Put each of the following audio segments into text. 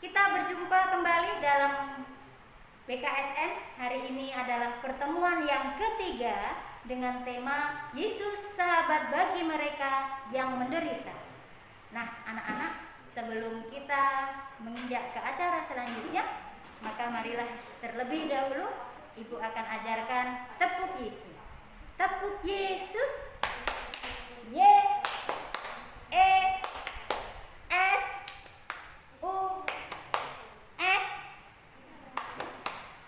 Kita berjumpa kembali dalam BKSN. Hari ini adalah pertemuan yang ketiga dengan tema Yesus sahabat bagi mereka yang menderita. Nah, anak-anak, sebelum kita menginjak ke acara selanjutnya, maka marilah terlebih dahulu Ibu akan ajarkan tepuk Yesus. Tepuk Yesus. Y E S U S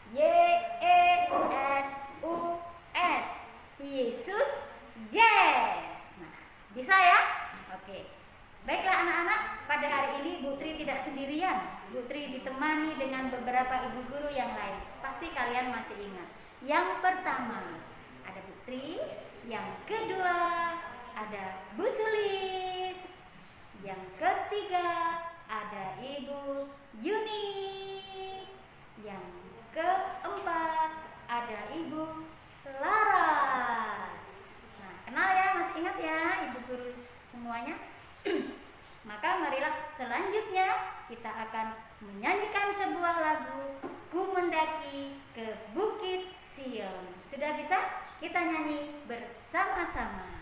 Y E S U S. Yesus. Yes. Nah, bisa ya? Oke. Baiklah anak-anak, pada hari ini Bu Tri tidak sendirian. Bu Tri ditemani dengan beberapa ibu guru yang lain. Pasti kalian masih ingat. Yang pertama ada Bu Tri, yang kedua ada Bu Sulis, yang ketiga ada Ibu Yuni, yang keempat ada Ibu Laras. Nah, kenal ya, masih ingat ya ibu guru semuanya? Maka marilah selanjutnya kita akan menyanyikan sebuah lagu, Ku Mendaki ke Bukit Sion. Sudah bisa? Kita nyanyi bersama-sama.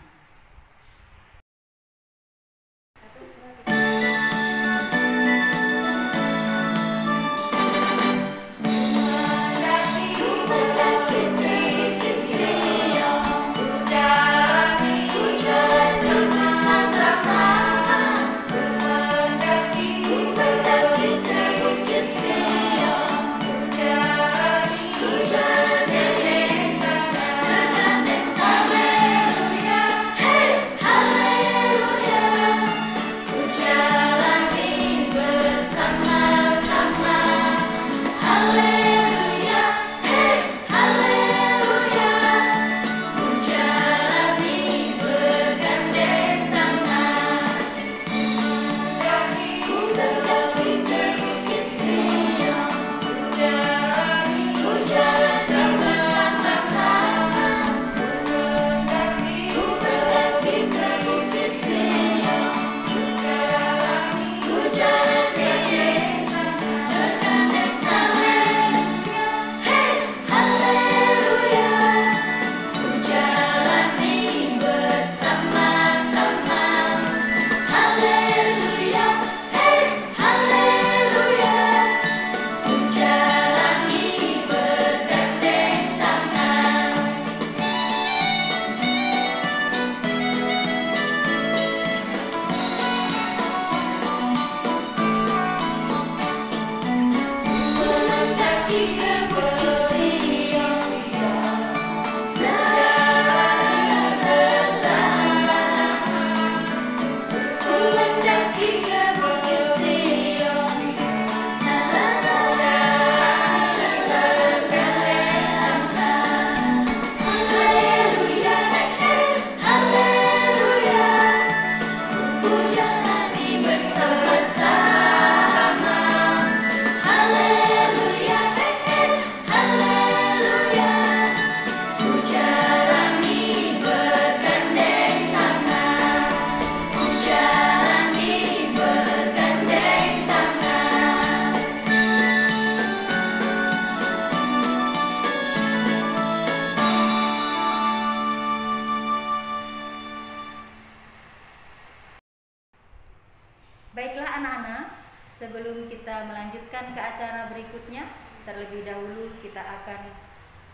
Baiklah anak-anak, sebelum kita melanjutkan ke acara berikutnya, terlebih dahulu kita akan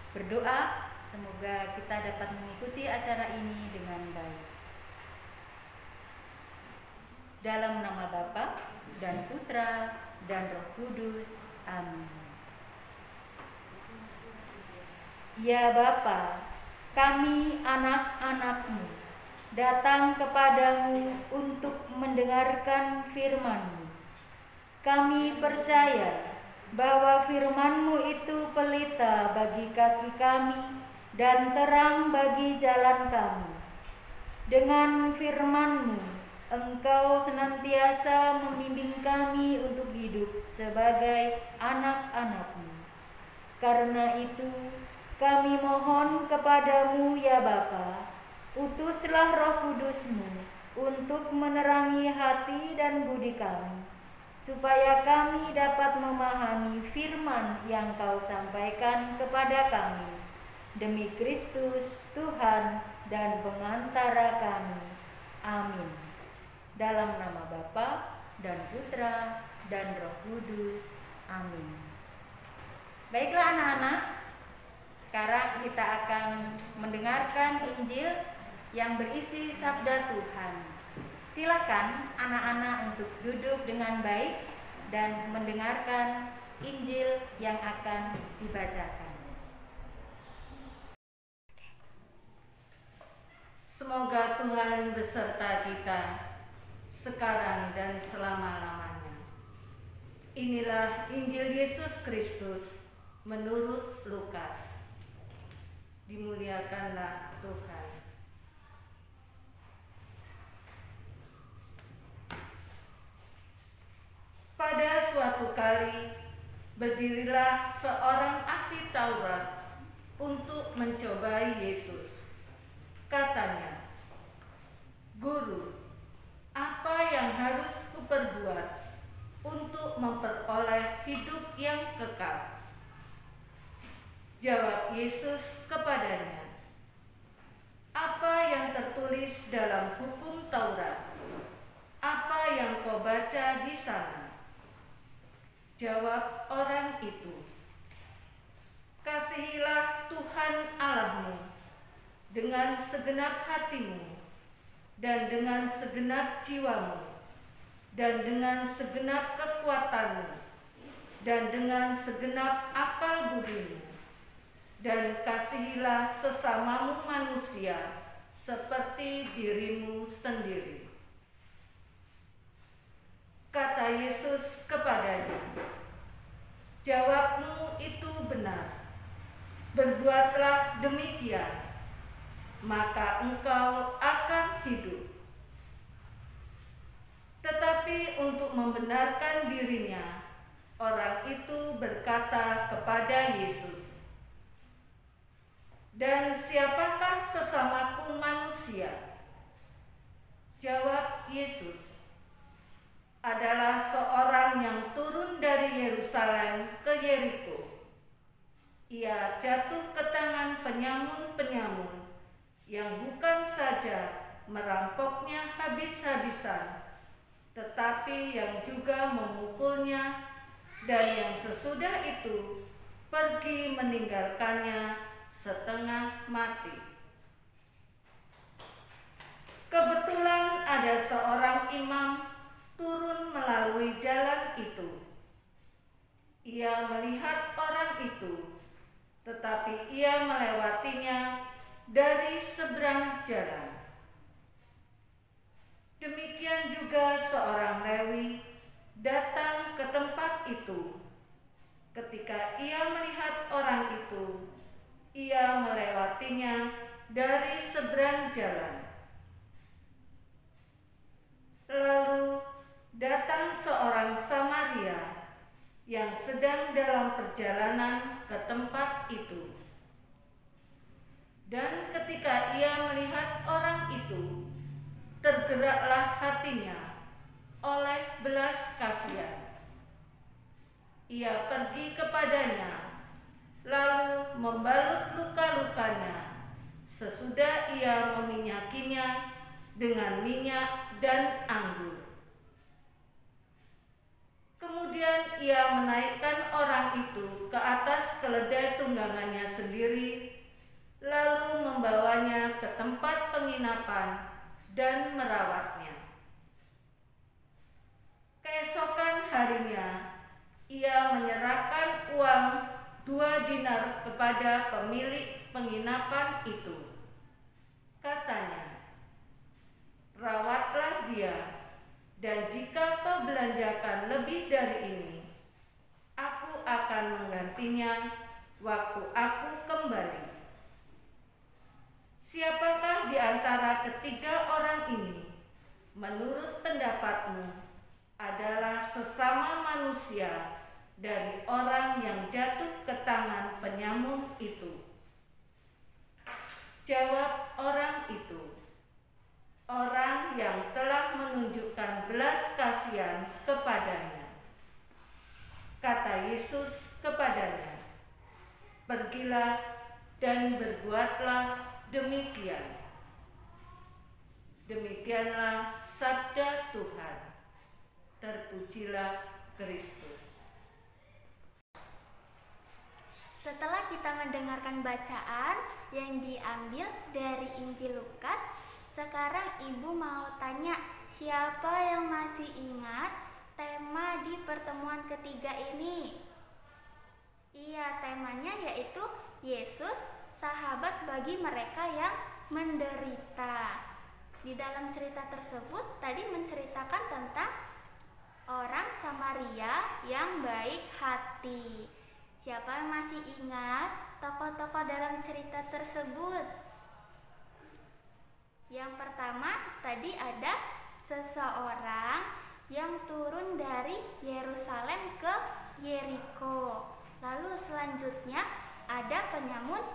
berdoa. Semoga kita dapat mengikuti acara ini dengan baik. Dalam nama Bapa dan Putra dan Roh Kudus. Amin. Ya Bapa, kami anak-anak-Mu datang kepadamu untuk mendengarkan firman-Mu. Kami percaya bahwa firman-Mu itu pelita bagi kaki kami dan terang bagi jalan kami. Dengan firman-Mu, Engkau senantiasa membimbing kami untuk hidup sebagai anak-anak-Mu. Karena itu, kami mohon kepadamu ya Bapa, utuslah Roh Kudus-Mu untuk menerangi hati dan budi kami, supaya kami dapat memahami firman yang Kau sampaikan kepada kami. Demi Kristus, Tuhan dan pengantara kami. Amin. Dalam nama Bapa dan Putra dan Roh Kudus. Amin. Baiklah anak-anak, sekarang kita akan mendengarkan Injil yang berisi sabda Tuhan. Silakan anak-anak untuk duduk dengan baik dan mendengarkan Injil yang akan dibacakan. Semoga Tuhan beserta kita sekarang dan selama-lamanya. Inilah Injil Yesus Kristus menurut Lukas. Dimuliakanlah Tuhan. Pada suatu kali, berdirilah seorang ahli Taurat untuk mencobai Yesus. Katanya, "Guru, apa yang harus kuperbuat untuk memperoleh hidup yang kekal?" Jawab Yesus kepadanya, "Apa yang tertulis dalam hukum Taurat? Apa yang kau baca di sana?" Jawab orang itu, "Kasihilah Tuhan Allahmu dengan segenap hatimu, dan dengan segenap jiwamu, dan dengan segenap kekuatanmu, dan dengan segenap akal budimu, dan kasihilah sesamamu manusia seperti dirimu sendiri." Kata Yesus kepadanya, "Jawabmu itu benar. Berbuatlah demikian, maka engkau akan hidup." Tetapi untuk membenarkan dirinya, orang itu berkata kepada Yesus, "Dan siapakah sesamaku manusia?" Jawab Yesus, "Adalah seorang yang turun dari Yerusalem ke Yeriko. Ia jatuh ke tangan penyamun-penyamun yang bukan saja merampoknya habis-habisan, tetapi yang juga memukulnya, dan yang sesudah itu pergi meninggalkannya setengah mati." Kebetulan ada seorang imam turun melalui jalan itu. Ia melihat orang itu, tetapi ia melewatinya dari seberang jalan. Demikian juga seorang Lewi datang ke tempat itu. Ketika ia melihat orang itu, ia melewatinya dari seberang jalan. Lalu datang seorang Samaria yang sedang dalam perjalanan ke tempat itu. Dan ketika ia melihat orang itu, tergeraklah hatinya oleh belas kasihan. Ia pergi kepadanya, lalu membalut luka-lukanya, sesudah ia meminyakinya dengan minyak dan anggur. Kemudian ia menaikkan orang itu ke atas keledai tunggangannya sendiri, lalu membawanya ke tempat penginapan dan merawatnya. Keesokan harinya, ia menyerahkan uang 2 dinar kepada pemilik penginapan itu. Katanya, "Rawatlah dia, dan jika kau belanjakan lebih dari ini, aku akan menggantinya waktu aku kembali." Siapakah di antara ketiga orang ini, menurut pendapatmu, adalah sesama manusia dari orang yang jatuh ke tangan penyamun itu? Jawab orang itu, "Orang yang telah menunjukkan belas kasihan kepadanya." pergilah dan berbuatlah demikian. Demikianlah sabda Tuhan. Terpujilah Kristus. Setelah kita mendengarkan bacaan yang diambil dari Injil Lukas, sekarang Ibu mau tanya, siapa yang masih ingat tema di pertemuan ketiga ini? Iya, temanya yaitu Yesus, sahabat bagi mereka yang menderita. Di dalam cerita tersebut tadi menceritakan tentang orang Samaria yang baik hati. Siapa yang masih ingat tokoh-tokoh dalam cerita tersebut? Yang pertama tadi ada seseorang yang turun dari Yerusalem ke Yeriko. Lalu selanjutnya ada penyamun.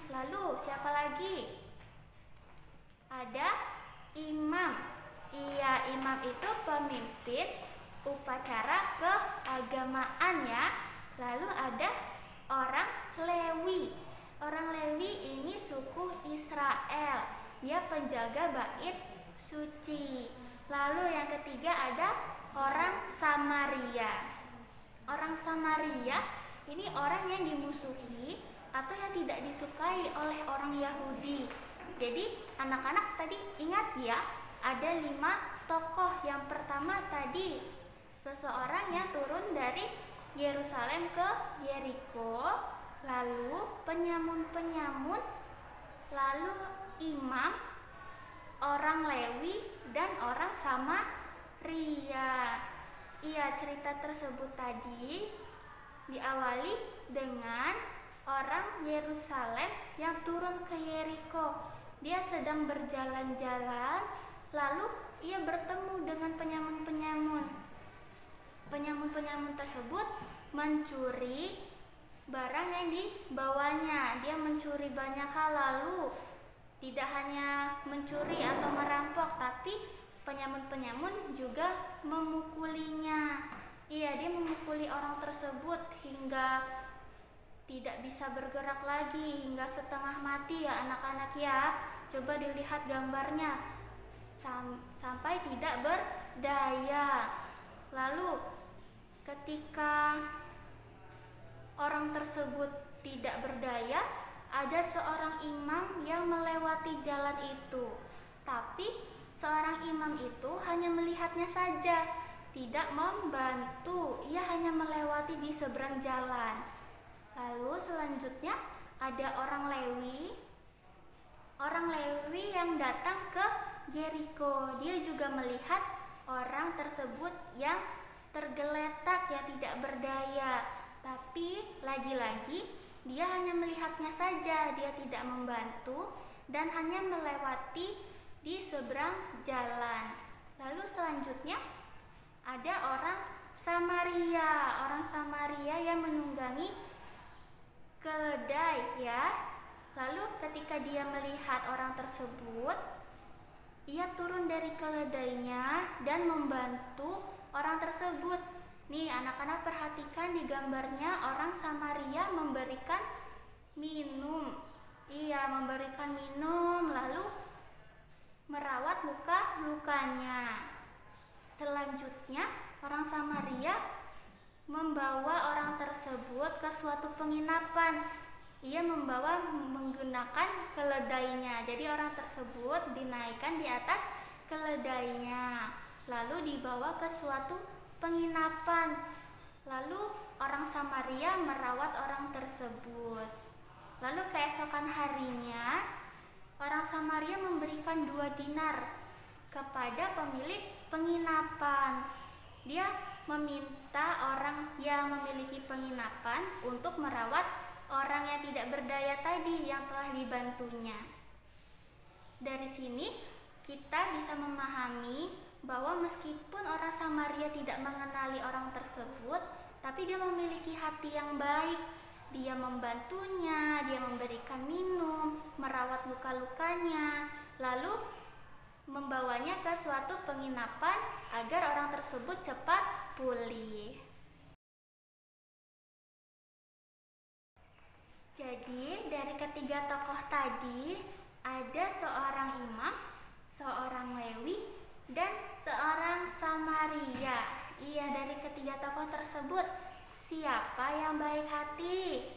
Lalu siapa lagi? Ada imam. Iya, imam itu pemimpin upacara keagamaan ya. Lalu ada orang Lewi. Orang Lewi ini suku Israel. Dia penjaga bait suci. Lalu yang ketiga ada orang Samaria. Orang Samaria ini orang yang dimusuhi atau yang tidak disukai oleh orang Yahudi. Jadi anak-anak tadi ingat ya, ada 5 tokoh. Yang pertama tadi seseorang yang turun dari Yerusalem ke Yeriko, lalu penyamun, lalu imam, orang Lewi, dan orang Samaria. Iya, cerita tersebut tadi diawali dengan orang Yerusalem yang turun ke Yeriko. Dia sedang berjalan-jalan, lalu ia bertemu dengan penyamun-penyamun. Penyamun-penyamun tersebut mencuri barang yang dibawanya. Dia mencuri banyak hal, lalu tidak hanya mencuri atau merampok, tapi penyamun-penyamun juga memukulinya. Iya, dia memukuli orang tersebut hingga tidak bisa bergerak lagi, hingga setengah mati ya anak-anak ya. Coba dilihat gambarnya, sampai tidak berdaya. Lalu ketika orang tersebut tidak berdaya, ada seorang imam yang melewati jalan itu. Tapi seorang imam itu hanya melihatnya saja, tidak membantu. Ia hanya melewati di seberang jalan. Lalu selanjutnya ada orang Lewi. Orang Lewi yang datang ke Yeriko. Dia juga melihat orang tersebut yang tergeletak, ya tidak berdaya. Tapi lagi-lagi dia hanya melihatnya saja, dia tidak membantu dan hanya melewati di seberang jalan. Lalu selanjutnya ada orang Samaria. Orang Samaria yang menunggangi keledai ya. Lalu ketika dia melihat orang tersebut, ia turun dari keledainya dan membantu orang tersebut. Nih anak-anak perhatikan di gambarnya, orang Samaria memberikan minum. Iya, memberikan minum lalu merawat luka-lukanya. Selanjutnya orang Samaria membawa orang tersebut ke suatu penginapan. Ia membawa menggunakan keledainya. Jadi orang tersebut dinaikkan di atas keledainya, lalu dibawa ke suatu penginapan. Lalu orang Samaria merawat orang tersebut. Lalu keesokan harinya orang Samaria memberikan 2 dinar kepada pemilik penginapan. Dia meminta orang yang memiliki penginapan untuk merawat orang yang tidak berdaya tadi yang telah dibantunya. Dari sini kita bisa memahami bahwa meskipun orang Samaria tidak mengenali orang tersebut, tapi dia memiliki hati yang baik. Dia membantunya, dia memberikan minum, merawat luka-lukanya, lalu membawanya ke suatu penginapan agar orang tersebut cepat pulih. Jadi dari ketiga tokoh tadi ada seorang imam, seorang Lewi, dan seorang Samaria. Iya, dari ketiga tokoh tersebut siapa yang baik hati?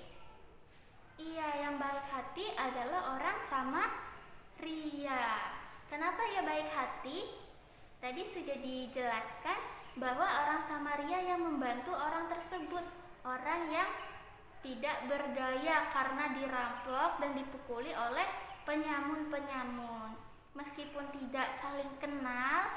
Iya, yang baik hati adalah orang Samaria. Kenapa ia baik hati? Tadi sudah dijelaskan bahwa orang Samaria yang membantu orang tersebut, orang yang tidak berdaya karena dirampok dan dipukuli oleh penyamun-penyamun. Meskipun tidak saling kenal,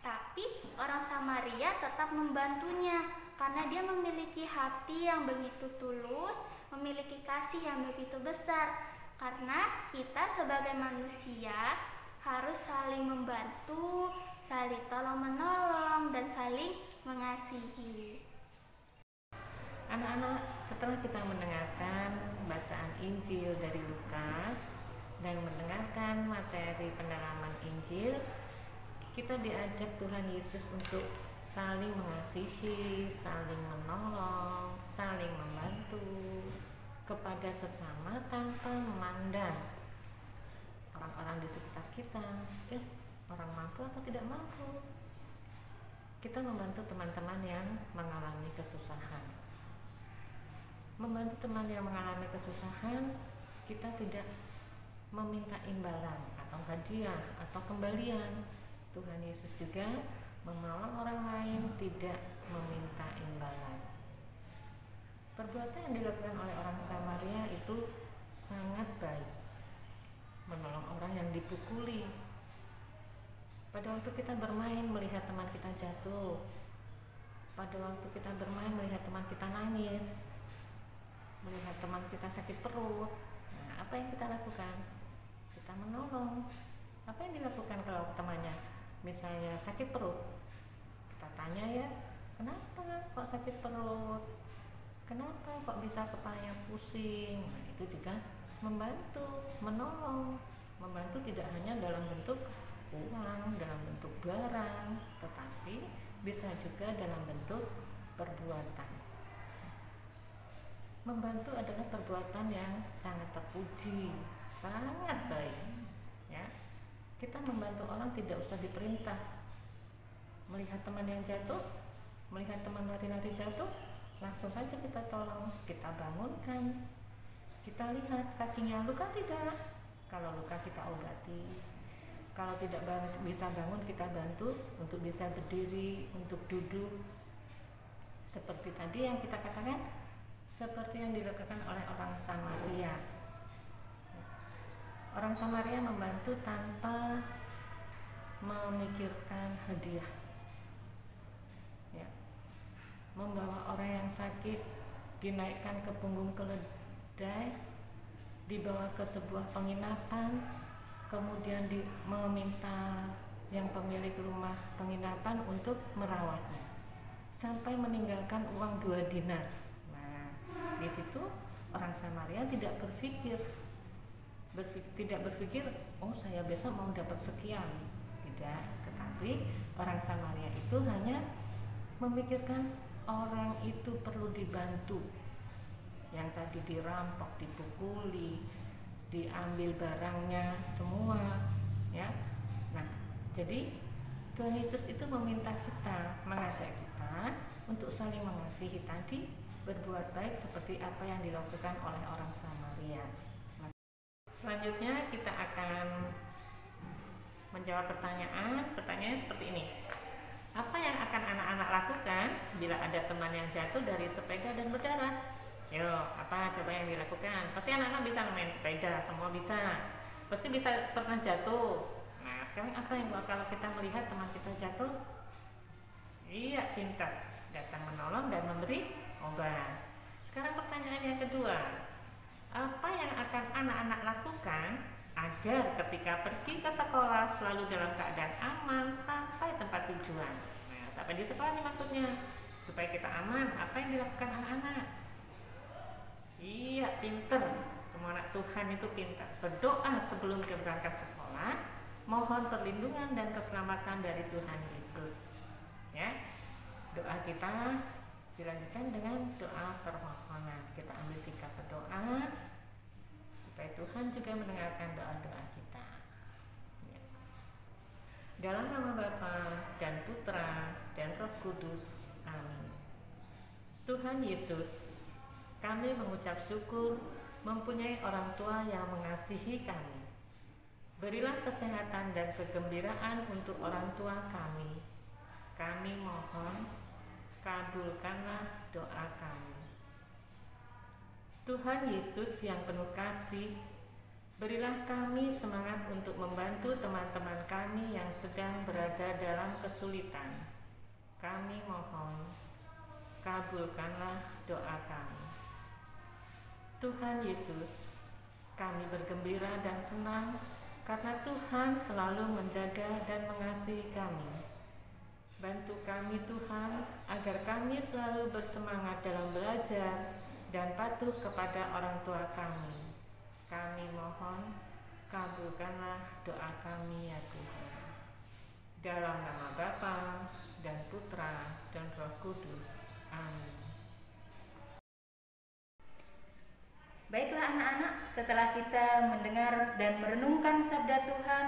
tapi orang Samaria tetap membantunya karena dia memiliki hati yang begitu tulus, memiliki kasih yang begitu besar. Karena kita sebagai manusia harus saling membantu, saling tolong-menolong, dan saling mengasihi. Anak-anak, setelah kita mendengarkan bacaan Injil dari Lukas dan mendengarkan materi pendalaman Injil, kita diajak Tuhan Yesus untuk saling mengasihi, saling menolong, saling membantu kepada sesama tanpa memandang orang-orang di sekitar kita, orang mampu atau tidak mampu. Kita membantu teman-teman yang mengalami kesusahan. Membantu teman yang mengalami kesusahan, kita tidak meminta imbalan atau hadiah atau kembalian. Tuhan Yesus juga menolong orang lain tidak meminta imbalan. Perbuatan yang dilakukan oleh orang Samaria itu sangat baik. Menolong orang yang dipukuli. Pada waktu kita bermain melihat teman kita jatuh. Pada waktu kita bermain melihat teman kita nangis. Melihat teman kita sakit perut. Nah, apa yang kita lakukan? Kita menolong. Apa yang dilakukan kalau temannya misalnya sakit perut? Kita tanya ya, kenapa kok sakit perut? Kenapa kok bisa kepalanya pusing? Nah, itu juga membantu, menolong. Membantu tidak hanya dalam bentuk uang, dalam bentuk barang, tetapi bisa juga dalam bentuk perbuatan. Membantu adalah perbuatan yang sangat terpuji, sangat baik. Ya, kita membantu orang tidak usah diperintah. Melihat teman yang jatuh, melihat teman lari-lari jatuh, langsung saja kita tolong, kita bangunkan. Kita lihat kakinya luka tidak. Kalau luka kita obati. Kalau tidak bisa bangun, kita bantu untuk bisa berdiri, untuk duduk. Seperti tadi yang kita katakan, seperti yang dilakukan oleh orang Samaria. Orang Samaria membantu tanpa memikirkan hadiah. Ya. Membawa orang yang sakit, dinaikkan ke punggung keledai, dibawa ke sebuah penginapan, kemudian meminta yang pemilik rumah penginapan untuk merawatnya sampai meninggalkan uang 2 dinar. Nah, di situ orang Samaria tidak berpikir, oh saya besok mau dapat sekian. Tidak, tetapi orang Samaria itu hanya memikirkan orang itu perlu dibantu. Yang tadi dirampok, dipukuli, diambil barangnya semua, ya. Nah, jadi Tuhan Yesus itu meminta kita, mengajak kita untuk saling mengasihi tadi, berbuat baik seperti apa yang dilakukan oleh orang Samaria. Selanjutnya kita akan menjawab pertanyaan. Pertanyaannya seperti ini. Apa yang akan anak-anak lakukan bila ada teman yang jatuh dari sepeda dan berdarah? Yo, apa coba yang dilakukan? Pasti anak-anak bisa main sepeda, semua bisa. Pasti bisa pernah jatuh. Nah, sekarang apa yang kalau kita melihat teman kita jatuh? Iya, pintar. Datang menolong dan memberi obat. Sekarang pertanyaan yang kedua. Apa yang akan anak-anak lakukan agar ketika pergi ke sekolah selalu dalam keadaan aman sampai tempat tujuan? Nah, sampai di sekolah ini maksudnya supaya kita aman. Apa yang dilakukan anak-anak? Iya, pinter. Semua anak Tuhan itu pintar. Berdoa sebelum dia berangkat sekolah, mohon perlindungan dan keselamatan dari Tuhan Yesus. Ya, doa kita dilanjutkan dengan doa permohonan. Kita ambil sikap berdoa. supaya Tuhan juga mendengarkan doa-doa kita. Ya. Dalam nama Bapa dan Putra dan Roh Kudus. Amin. Tuhan Yesus, kami mengucap syukur mempunyai orang tua yang mengasihi kami. Berilah kesehatan dan kegembiraan untuk orang tua kami. Kami mohon, kabulkanlah doa kami. Tuhan Yesus yang penuh kasih, berilah kami semangat untuk membantu teman-teman kami yang sedang berada dalam kesulitan. Kami mohon, kabulkanlah doa kami. Tuhan Yesus, kami bergembira dan senang karena Tuhan selalu menjaga dan mengasihi kami. Bantu kami Tuhan, agar kami selalu bersemangat dalam belajar dan patuh kepada orang tua kami. Kami mohon, kabulkanlah doa kami ya Tuhan. Dalam nama Bapa dan Putra dan Roh Kudus. Amin. Baiklah anak-anak, setelah kita mendengar dan merenungkan sabda Tuhan,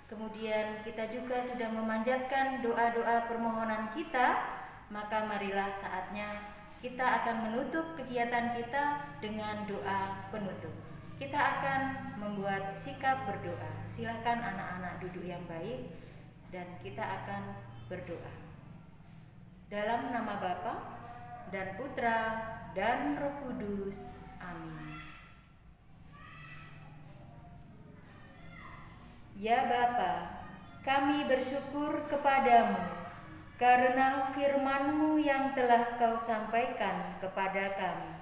kemudian kita juga sudah memanjatkan doa-doa permohonan kita, maka marilah saatnya kita akan menutup kegiatan kita dengan doa penutup. Kita akan membuat sikap berdoa. Silakan anak-anak duduk yang baik dan kita akan berdoa. Dalam nama Bapa dan Putra dan Roh Kudus. Amin. Ya Bapa, kami bersyukur kepadamu karena firman-Mu yang telah Kau sampaikan kepada kami,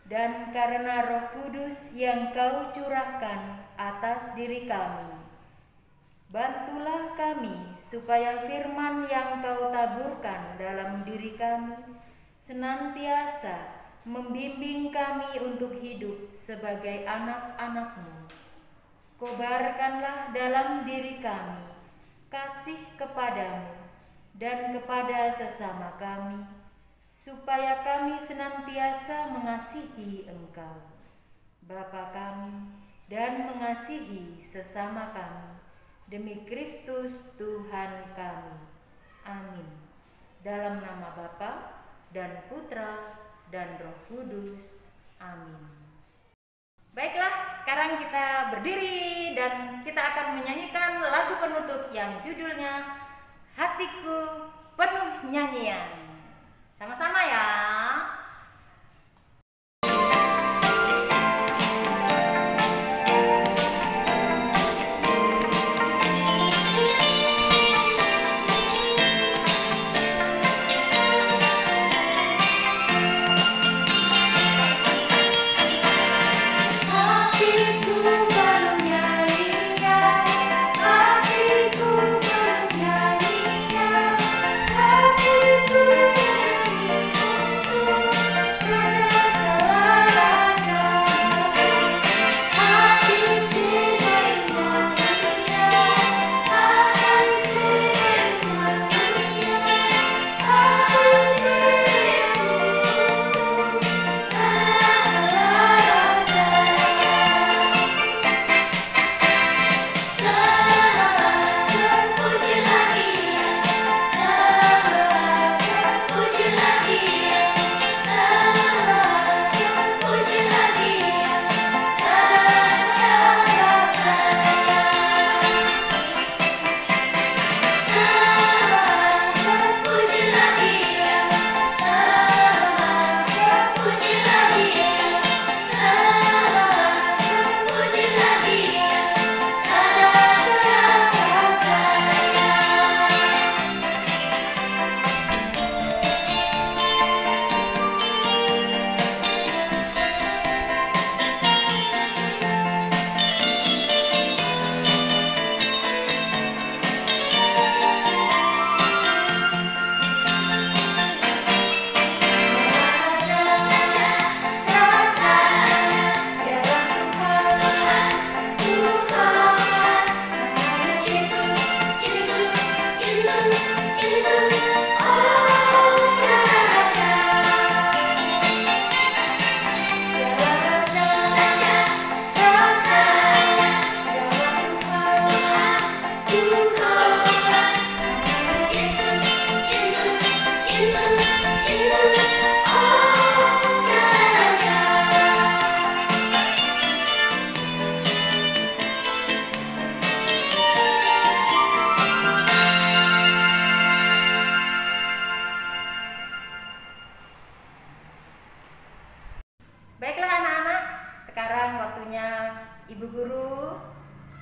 dan karena Roh Kudus yang Kau curahkan atas diri kami. Bantulah kami supaya firman yang Kau taburkan dalam diri kami senantiasa membimbing kami untuk hidup sebagai anak-anak-Mu. Kobarkanlah dalam diri kami kasih kepadamu dan kepada sesama kami, supaya kami senantiasa mengasihi Engkau, Bapa kami, dan mengasihi sesama kami, demi Kristus Tuhan kami. Amin. Dalam nama Bapa dan Putra dan Roh Kudus. Amin. Baiklah, sekarang kita berdiri dan kita akan menyanyikan lagu penutup yang judulnya Hatiku Penuh Nyanyian. Sama-sama ya. Hatiku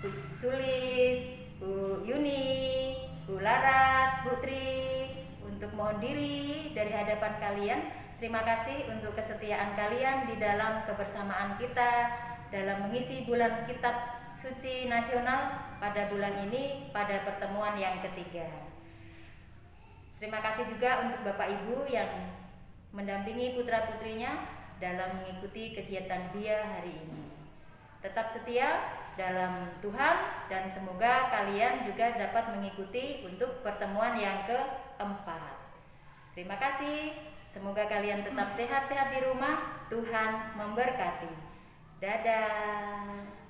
Bu Sulis, Bu Yuni, Bu Laras, Bu Tri, untuk mohon diri dari hadapan kalian. Terima kasih untuk kesetiaan kalian di dalam kebersamaan kita dalam mengisi bulan Kitab Suci Nasional pada bulan ini, pada pertemuan yang ketiga. Terima kasih juga untuk Bapak Ibu yang mendampingi putra-putrinya dalam mengikuti kegiatan BIA hari ini. Tetap setia dalam Tuhan dan semoga kalian juga dapat mengikuti untuk pertemuan yang keempat. Terima kasih. Semoga kalian tetap sehat-sehat di rumah. Tuhan memberkati. Dadah.